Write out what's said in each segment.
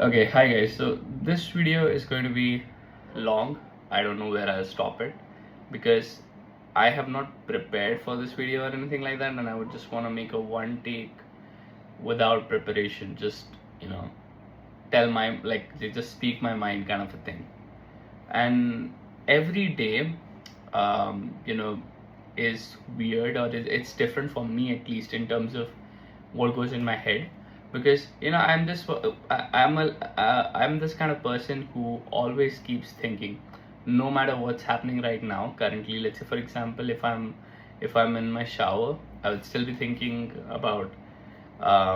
Okay, hi guys. So this video is going to be long. I don't know where I'll stop it because I have not prepared for this video or anything like that, and I would just want to make a one take without preparation. Just tell my just speak my mind kind of a thing. And every day, um, you know, is weird or it's different for me at least in terms of what goes in my head because I'm this kind of person who always keeps thinking no matter what's happening right now currently. Let's say for example, if I'm in my shower, I would still be thinking about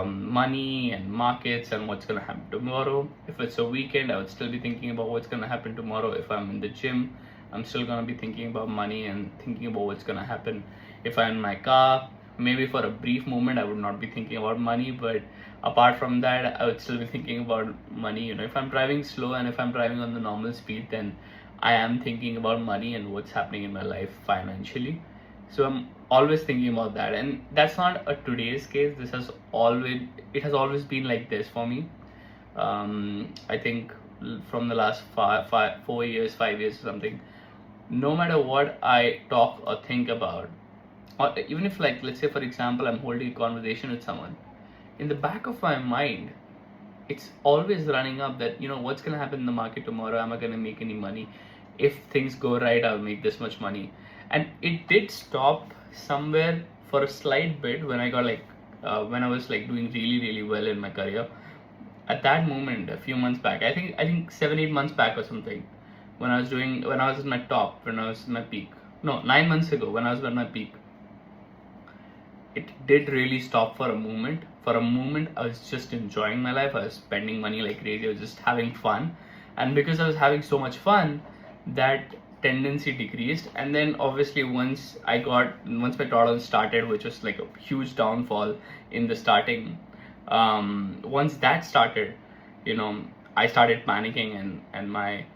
money and markets and what's going to happen tomorrow. If it's a weekend, I would still be thinking about what's going to happen tomorrow. If I'm in the gym, I'm still going to be thinking about money and thinking about what's going to happen. If I'm in my car, maybe for a brief moment, I would not be thinking about money, but apart from that, I would still be thinking about money. If I'm driving slow and if I'm driving on the normal speed, then I am thinking about money and what's happening in my life financially. So I'm always thinking about that, and that's not a today's case. It has always been like this for me. I think from the last 4 years, 5 years or something. No matter what I talk or think about, or even if, like, let's say for example, I'm holding a conversation with someone, in the back of my mind it's always running up that what's going to happen in the market tomorrow. Am I going to make any money? If things go right, I'll make this much money. And it did stop somewhere for a slight bit when I got when I was like doing really really well in my career. At that moment, a few months back, I think 7-8 months back or something, when I was at my top, when I was at my peak. No, 9 months ago, when I was at my peak, it did really stop for a moment. For a moment, I was just enjoying my life. I was spending money like crazy. I was just having fun. And because I was having so much fun, that tendency decreased. And then obviously once my drawdown started, which was like a huge downfall in the starting, once that started, you know, I started panicking, and my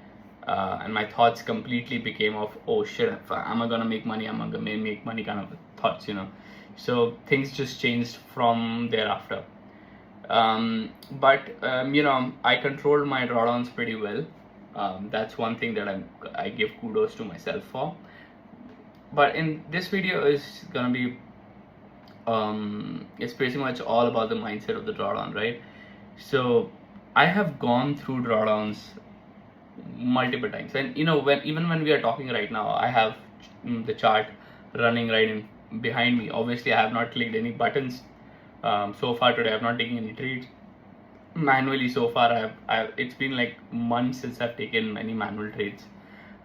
thoughts completely became of, oh shit, am I gonna make money? Am I gonna make money kind of thoughts. So things just changed from thereafter. But I controlled my drawdowns pretty well. That's one thing that I give kudos to myself for. But in this video is gonna be it's pretty much all about the mindset of the drawdown, right? So I have gone through drawdowns multiple times, and when we are talking right now, I have the chart running right in behind me. Obviously I have not clicked any buttons so far today. I have not taken any trades manually so far. It's been like months since I've taken any manual trades.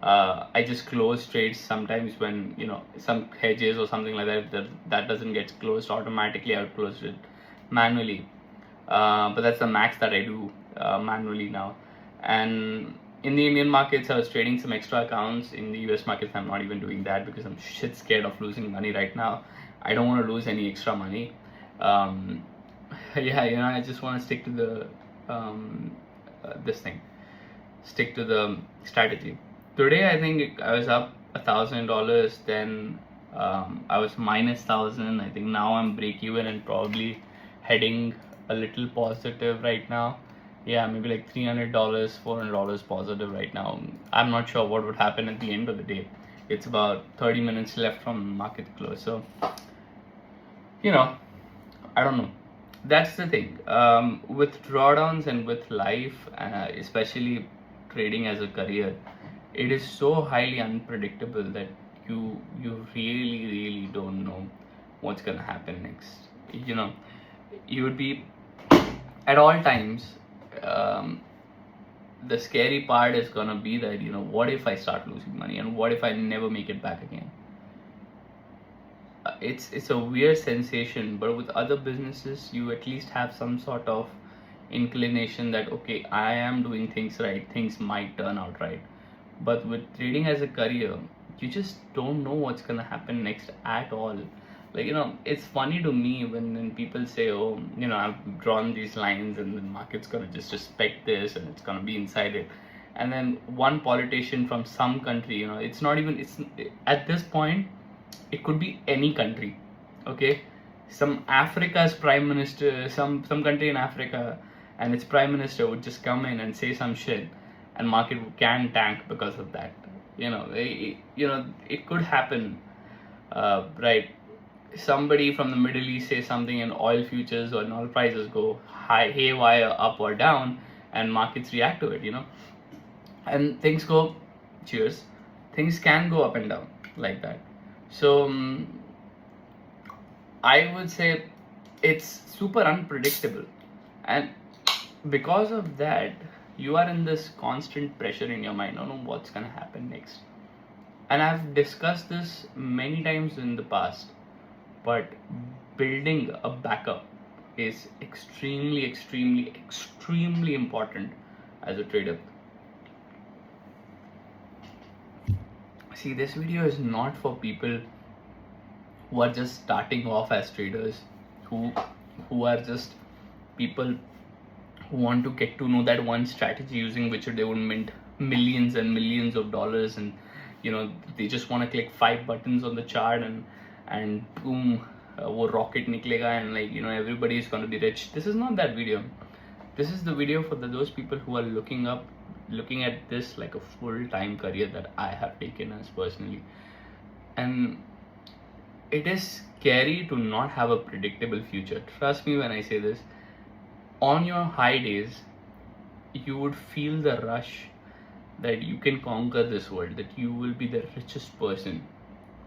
I just close trades sometimes when some hedges or something like that doesn't get closed automatically. I would close it manually, but that's the max that I do manually now. And in the Indian markets, I was trading some extra accounts. In the US markets, I'm not even doing that because I'm shit scared of losing money right now. I don't want to lose any extra money. Yeah, I just want to stick to the this thing, stick to the strategy. Today, I think I was up $1,000. Then I was minus 1,000. I think now I'm break even and probably heading a little positive right now. Yeah, maybe like $300, $400 positive right now. I'm not sure what would happen at the end of the day. It's about 30 minutes left from market close. So, I don't know. That's the thing. With drawdowns and with life, especially trading as a career, it is so highly unpredictable that you really really don't know what's gonna happen next. You would be at all times. The scary part is gonna be that what if I start losing money, and what if I never make it back again? It's a weird sensation, but with other businesses, you at least have some sort of inclination that okay, I am doing things right, things might turn out right. But with trading as a career, you just don't know what's gonna happen next at all. Like, it's funny to me when people say, oh, I've drawn these lines and the market's gonna just respect this and it's gonna be inside it. And then one politician from some country, it's not even, it's at this point, it could be any country. Okay, some Africa's prime minister, some country in Africa, and its prime minister would just come in and say some shit, and market can tank because of that. It could happen, right? Somebody from the Middle East say something, and oil futures or oil prices go high, haywire, up or down, and markets react to it. And things go, cheers, things can go up and down like that. So I would say it's super unpredictable, and because of that, you are in this constant pressure in your mind. I don't know what's gonna happen next. And I've discussed this many times in the past, but building a backup is extremely, extremely, extremely important as a trader. See, this video is not for people who are just starting off as traders, who are just people who want to get to know that one strategy using which they would mint millions and millions of dollars, and they just want to click 5 buttons on the chart and boom, wo rocket niklega, and everybody is going to be rich. This is not that video. This is the video for those people who are looking at this like a full-time career that I have taken as personally. And it is scary to not have a predictable future. Trust me when I say this. On your high days, you would feel the rush that you can conquer this world, that you will be the richest person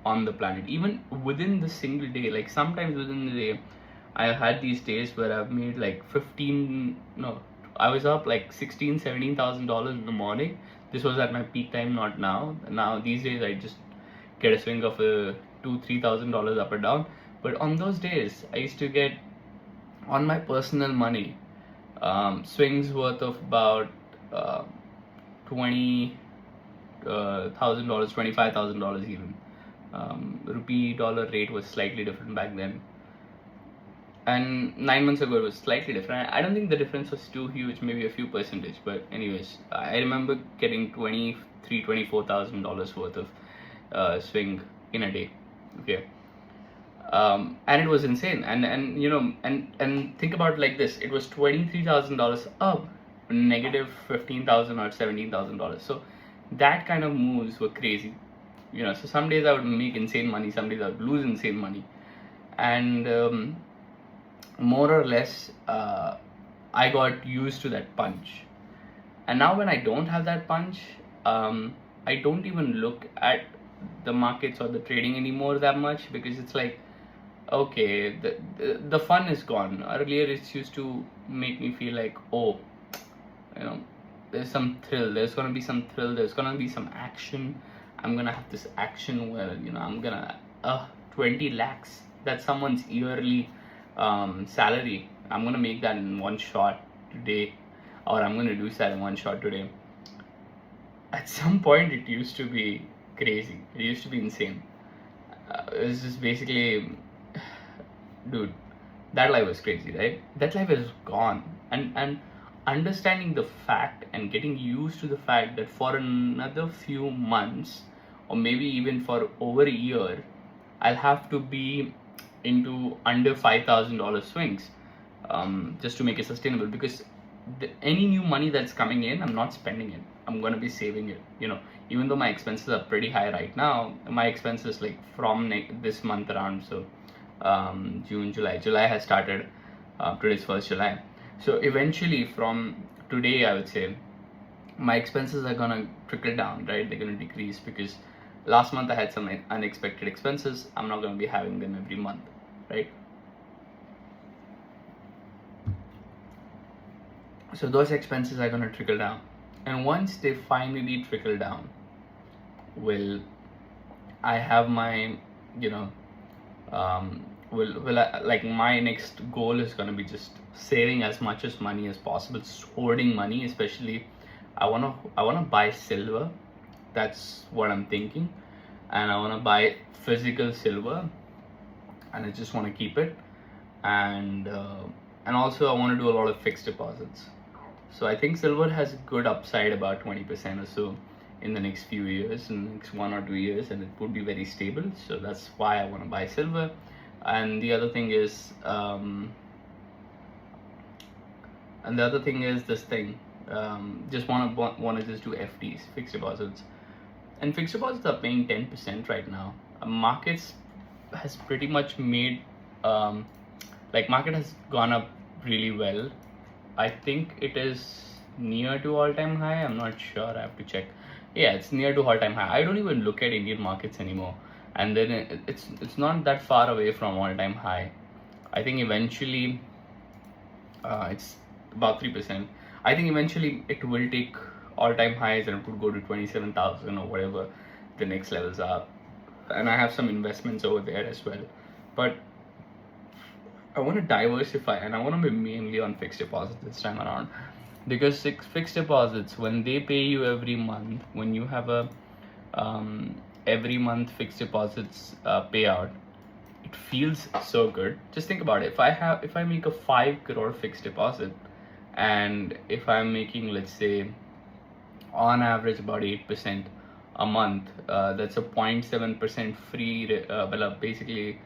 on the planet, even within the single day. Like sometimes within the day, I've had these days where I've made like I was up like $17,000 in the morning. This was at my peak time, not now. Now these days I just get a swing of $2,000-3,000 up or down. But on those days, I used to get, on my personal money, swings worth of about $20,000, $25,000 even. Rupee dollar rate was slightly different back then, and 9 months ago it was slightly different. I don't think the difference was too huge, maybe a few percentage, but anyways, I remember getting $24,000 worth of swing in a day. Okay. And it was insane, and think about it like this: it was $23,000 up, negative $15,000 or $17,000. So that kind of moves were crazy. So some days I would make insane money, some days I would lose insane money, and more or less I got used to that punch. And now when I don't have that punch, I don't even look at the markets or the trading anymore that much, because it's like, okay, the fun is gone. Earlier it used to make me feel like, oh, there's some thrill, there's gonna be some thrill, there's gonna be some action. I'm gonna have this action where I'm gonna 20 lakhs, that's someone's yearly salary. I'm gonna make that in one shot today, or I'm gonna do that in one shot today. At some point it used to be crazy, it used to be insane. It was just basically, dude, that life was crazy, right? That life is gone. And understanding the fact and getting used to the fact that for another few months, or maybe even for over a year, I'll have to be into under $5,000 swings, just to make it sustainable. Because any new money that's coming in, I'm not spending it, I'm gonna be saving it. Even though my expenses are pretty high right now, my expenses like from this month around, so June, July has started. Today's 1st July. So eventually from today, I would say my expenses are gonna trickle down, right? They're gonna decrease, because last month I had some unexpected expenses. I'm not gonna be having them every month, right? So those expenses are gonna trickle down, and once they finally trickle down, will I have my like my next goal is gonna be just saving as much as money as possible, hoarding money. Especially I wanna buy silver. That's what I'm thinking, and I wanna buy physical silver, and I just wanna keep it, and also I wanna do a lot of fixed deposits. So I think silver has a good upside, about 20% or so in the next few years, in the next 1 or 2 years, and it would be very stable. So that's why I want to buy silver. And the other thing is, And the other thing is this thing. Just wanna just do FDs, fixed deposits, and fixed deposits are paying 10% right now. Markets has pretty much made market has gone up really well. I think it is near to all-time high. I'm not sure. I have to check. Yeah, it's near to all-time high. I don't even look at Indian markets anymore, and then it's not that far away from all-time high. I think eventually it's about 3%. I think eventually it will take all-time highs and it would go to 27,000 or whatever the next levels are. And I have some investments over there as well. But I want to diversify and I want to be mainly on fixed deposits this time around. Because fixed deposits, when they pay you every month, when you have a every month fixed deposits payout, it feels so good. Just think about it. If I make a 5 crore fixed deposit, and if I'm making, let's say, on average about 8% a month, that's a 0.7% free, basically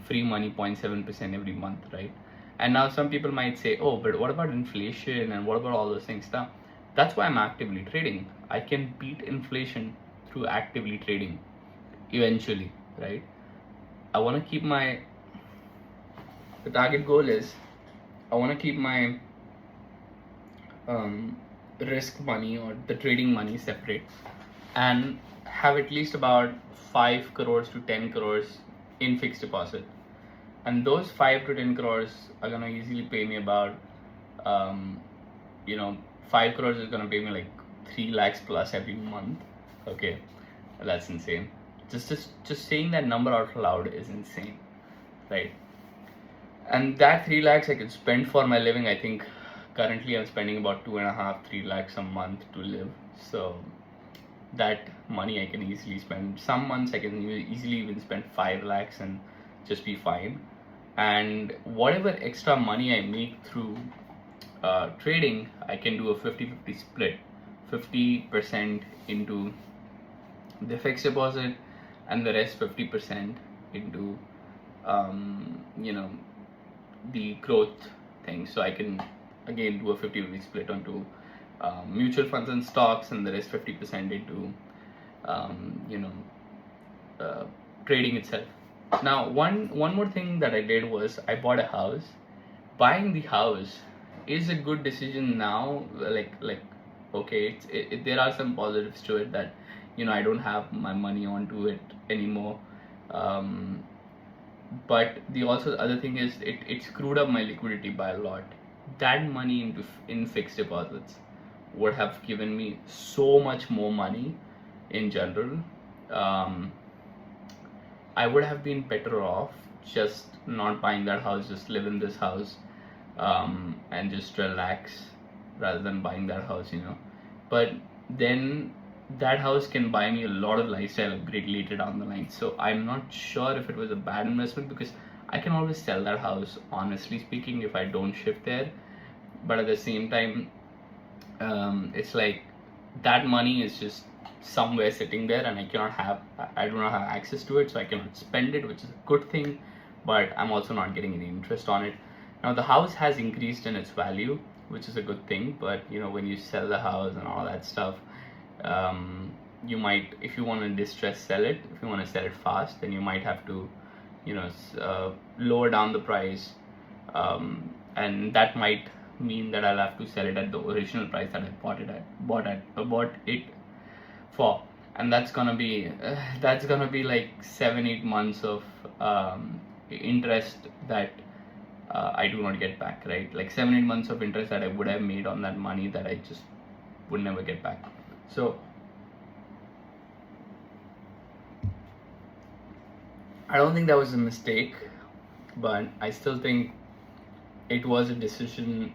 free money, 0.7% every month, right? And now some people might say, oh, but what about inflation and what about all those things? Now, that's why I'm actively trading. I can beat inflation through actively trading eventually, right? I want to keep the target goal is, I want to keep my risk money or the trading money separate and have at least about 5 crores to 10 crores in fixed deposit. And those 5 to 10 crores are going to easily pay me about, 5 crores is going to pay me like 3 lakhs plus every month. Okay, that's insane. Just saying that number out loud is insane, right? And that 3 lakhs I could spend for my living. I think currently I'm spending about 2.5-3 lakhs a month to live. So that money I can easily spend. Some months I can easily even spend 5 lakhs and just be fine. And whatever extra money I make through trading, I can do a 50-50 split. 50% into the fixed deposit and the rest 50% into the growth thing. So I can again do a 50-50 split onto mutual funds and stocks, and the rest 50% into trading itself. Now one more thing that I did was I bought a house. Buying the house is a good decision now. Okay, there are some positives to it, that I don't have my money onto it anymore. But the other thing is it screwed up my liquidity by a lot. That money in fixed deposits would have given me so much more money in general. I would have been better off just not buying that house, just live in this house, and just relax rather than buying that house, But then that house can buy me a lot of lifestyle upgrade later down the line. So I'm not sure if it was a bad investment, because I can always sell that house, honestly speaking, if I don't shift there. But at the same time, it's like that money is just somewhere sitting there, and I do not have access to it, so I cannot spend it, which is a good thing, but I'm also not getting any interest on it. Now the house has increased in its value, which is a good thing, but when you sell the house and all that stuff, you might, if you want to distress sell it, if you want to sell it fast, then you might have to lower down the price, and that might mean that I'll have to sell it at the original price that I bought it for, and that's gonna be like 7-8 months of interest that I do not get back, right? Like 7-8 months of interest that I would have made on that money that I just would never get back. So I don't think that was a mistake, but I still think it was a decision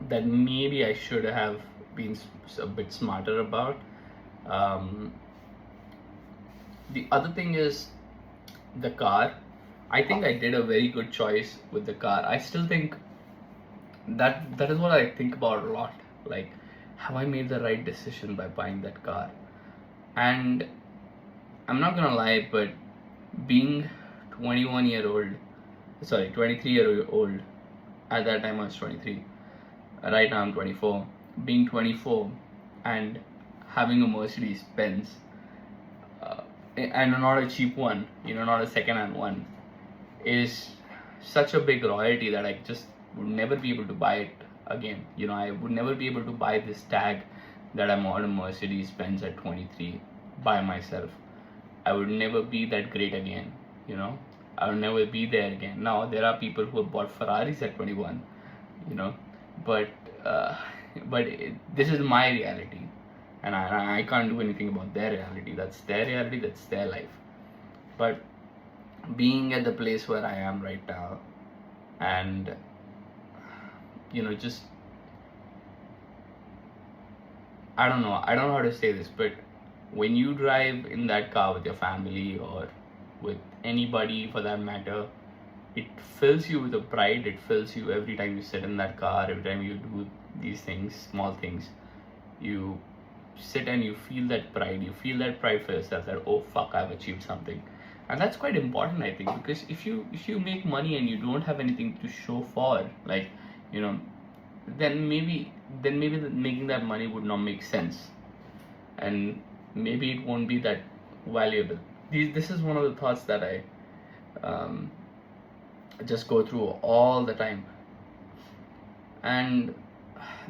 that maybe I should have been a bit smarter about. The other thing is the car. I think I did a very good choice with the car. I still think that is what I think about a lot. Like, have I made the right decision by buying that car? And I'm not gonna lie, but being 23-year-old, At that time I was 23. Right now I'm 24. Being 24 and having a Mercedes Benz, and not a cheap one, not a second-hand one, is such a big royalty that I just would never be able to buy it again. I would never be able to buy this tag that I'm on a Mercedes Benz at 23 by myself. I would never be that great again. I would never be there again. Now there are people who have bought Ferraris at 21, but uh, this is my reality, and I can't do anything about their reality. That's their reality. That's their life. But being at the place where I am right now, and just I don't know how to say this, but when you drive in that car with your family or with anybody for that matter, it fills you with a pride. It fills you every time you sit in that car, every time you do these things, small things. You sit and you feel that pride. You feel that pride for yourself that, oh fuck, I've achieved something. And that's quite important, I think, because if you make money and you don't have anything to show for, like, then maybe making that money would not make sense, and maybe it won't be that valuable. This is one of the thoughts that I just go through all the time. And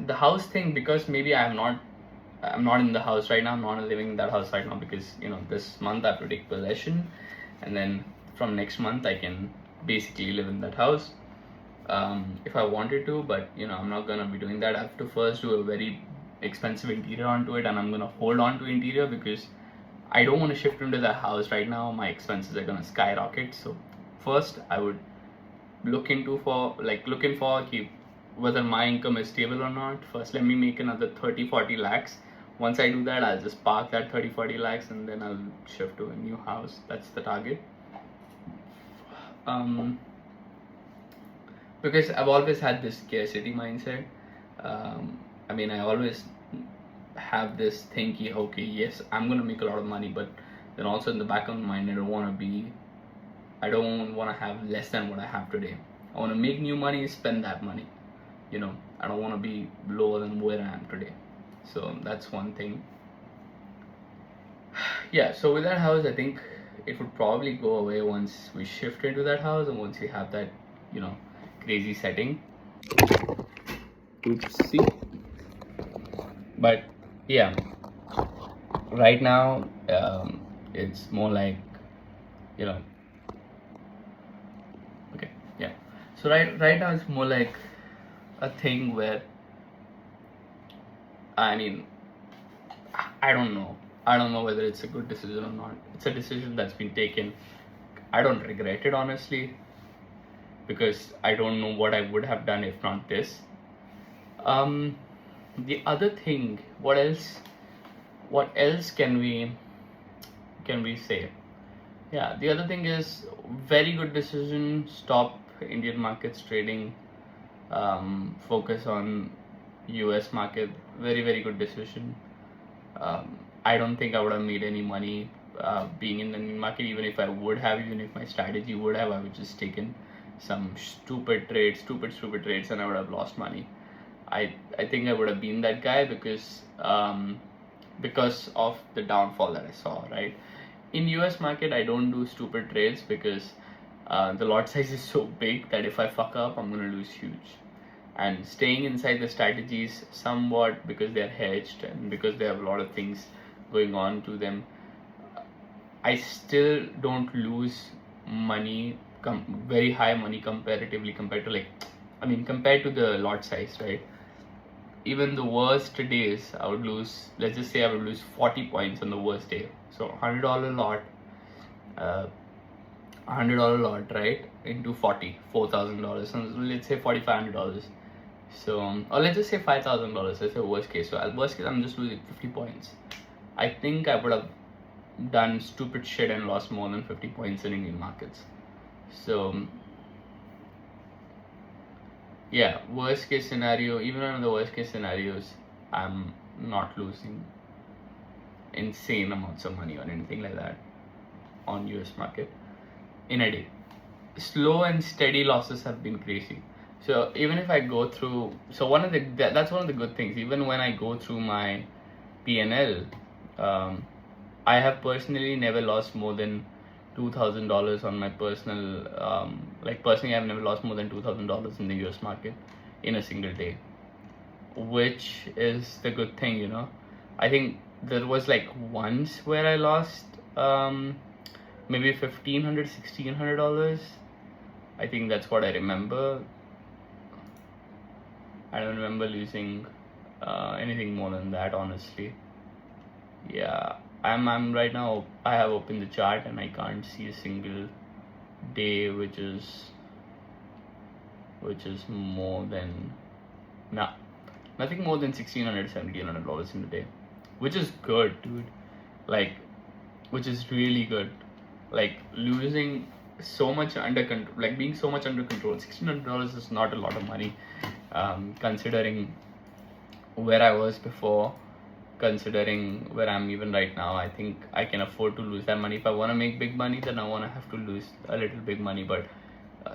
the house thing, because maybe I'm not in the house right now. I'm not living in that house right now because this month I have to take possession, and then from next month I can basically live in that house if I wanted to. But I'm not gonna be doing that. I have to first do a very expensive interior onto it, and I'm gonna hold on to interior because I don't want to shift into that house right now. My expenses are gonna skyrocket. So first I would looking for whether my income is stable or not. First let me make another 30-40 lakhs. Once I do that, I'll just park that 30-40 lakhs and then I'll shift to a new house. That's the target. Because I've always had this scarcity mindset. I always have this thinking, okay, yes, I'm gonna make a lot of money, but then also in the back of my mind, I don't want to have less than what I have today. I want to make new money, spend that money. I don't want to be lower than where I am today. So that's one thing. Yeah, so with that house, I think it would probably go away once we shift into that house and once we have that, crazy setting. Oopsie. But yeah, right now it's more like, okay, yeah. So right now it's more like a thing where, I don't know whether it's a good decision or not. It's a decision that's been taken. I don't regret it, honestly, because I don't know what I would have done if not this. The other thing, what else can we say? Yeah, the other thing is very good decision. Stop Indian markets trading. Focus on US market. Very, very good decision. I don't think I would have made any money being in the Indian market. Even if my strategy would have, I would just taken some stupid trades, and I would have lost money. I think I would have been that guy because of the downfall that I saw, right? In US market, I don't do stupid trades because the lot size is so big that if I fuck up, I'm gonna lose huge. And staying inside the strategies somewhat because they're hedged and because they have a lot of things going on to them, I still don't lose money, very high money comparatively compared to the lot size, right? Even the worst days, I would lose, let's just say I would lose 40 points on the worst day. So $100 lot, $100 lot, right, into $4,000. So let's say $4,500. So, or let's just say $5,000. Let's say worst case. So worst case, I'm just losing 50 points. I think I would have done stupid shit and lost more than 50 points in Indian markets. So yeah, worst case scenario, even under the worst case scenarios, I'm not losing insane amounts of money or anything like that on US market in a day. Slow and steady losses have been crazy. So even if I go through, so that's one of the good things. Even when I go through my P&L, I have personally never lost more than $2,000 on my personal, like personally, I've never lost more than $2,000 in the US market in a single day, which is the good thing, you know. I think there was like once where I lost maybe $1,500, $1,600. I think that's what I remember. I don't remember losing anything more than that, honestly. Yeah, I'm right now. I have opened the chart and I can't see a single day which is more than nothing more than $1,600, $1,700 in a day, which is good, dude. Like, which is really good. Like losing so much under control, like being so much under control. $1,600 is not a lot of money, considering where I was before, considering where I'm even right now. I think I can afford to lose that money. If I want to make big money, then I want to have to lose a little big money. But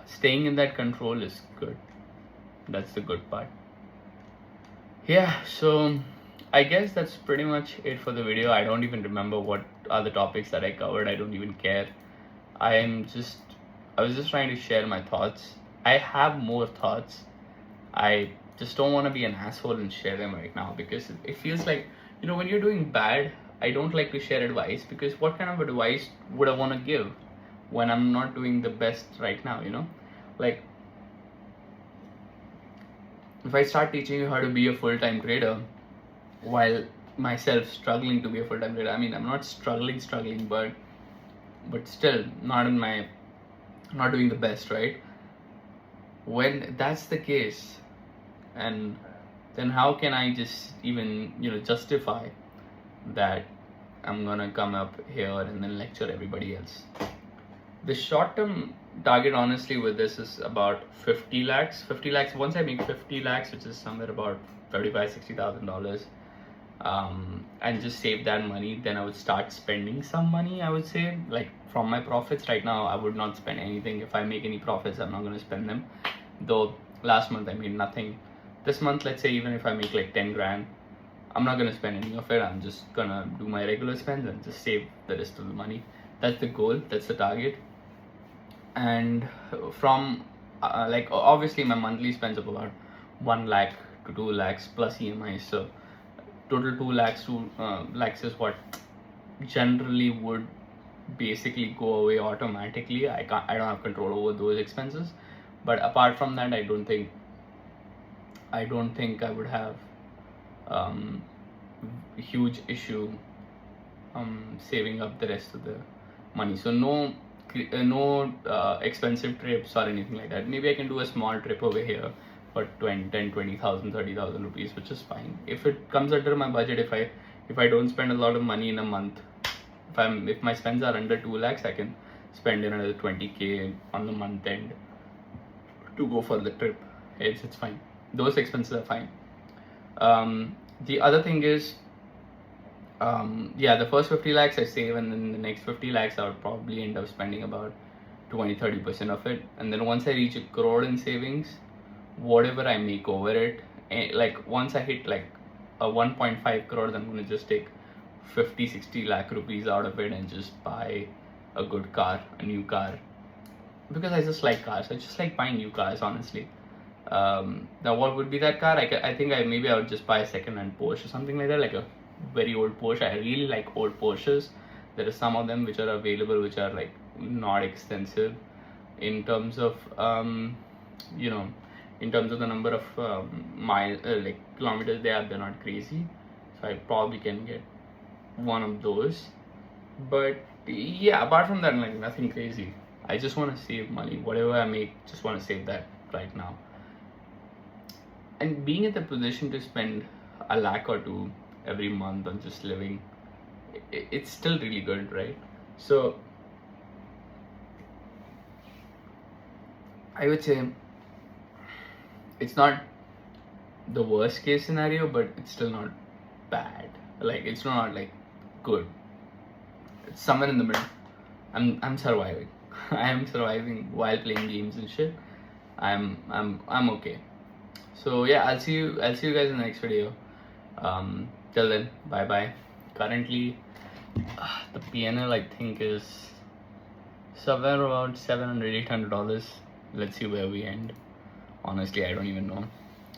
staying in that control is good. That's the good part. Yeah, so I guess that's pretty much it for the video. I don't even remember what are the topics that I covered. I don't even care. I was just trying to share my thoughts. I have more thoughts. I just don't want to be an asshole and share them right now, because it feels like, you know, when you're doing bad, I don't like to share advice, because what kind of advice would I want to give when I'm not doing the best right now, you know? Like, if I start teaching you how to be a full-time trader while myself struggling to be a full-time trader, I mean, I'm not struggling, but still not doing the best, right? When that's the case, and then how can I just even, you know, justify that I'm gonna come up here and then lecture everybody else? The short-term target, honestly, with this is about 50 lakhs. 50 lakhs, once I make 50 lakhs, which is somewhere about $35,000-$60,000, and just save that money, then I would start spending some money, I would say. Like, from my profits right now, I would not spend anything. If I make any profits, I'm not going to spend them. Though last month I made nothing. This month, let's say, even if I make like 10 grand, I'm not going to spend any of it. I'm just going to do my regular spends and just save the rest of the money. That's the goal. That's the target. And from like, obviously my monthly spends of about 1 lakh to 2 lakhs plus EMI. So total 2 lakhs to lakhs is what generally would basically go away automatically. I don't have control over those expenses. But apart from that, I don't think I would have a huge issue saving up the rest of the money. So no expensive trips or anything like that. Maybe I can do a small trip over here for 10, 20,000, 30,000 rupees, which is fine. If it comes under my budget, if I don't spend a lot of money in a month, if my spends are under 2 lakhs, I can spend another 20k on the month end to go for the trip. It's fine. Those expenses are fine. The other thing is, the first 50 lakhs I save, and then the next 50 lakhs I would probably end up spending about 20-30% of it. And then once I reach 1 crore in savings, whatever I make over it, like once I hit like a 1.5 crore, I'm going to just take 50-60 lakh rupees out of it and just buy a good car, a new car, because I just like cars. I just like buying new cars, honestly. Now what would be that car? I think I would just buy a second-hand Porsche or something like that, like a very old Porsche. I really like old Porsches. There are some of them which are available, which are like not expensive in terms of in terms of the number of like kilometers they are. They're not crazy, so I probably can get one of those. But yeah, apart from that, like nothing crazy. I just want to save money. Whatever I make, just want to save that right now. And being in the position to spend a lakh or two every month on just living, it's still really good, right? So I would say it's not the worst case scenario, but it's still not bad. Like, it's not like good. It's somewhere in the middle. I'm surviving. I am surviving while playing games and shit. I'm okay. So yeah, I'll see you guys in the next video. Till then, bye bye. Currently, the PNL I think is somewhere around $700-800. Let's see where we end. Honestly, I don't even know.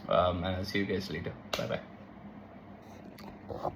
And I'll see you guys later. Bye bye.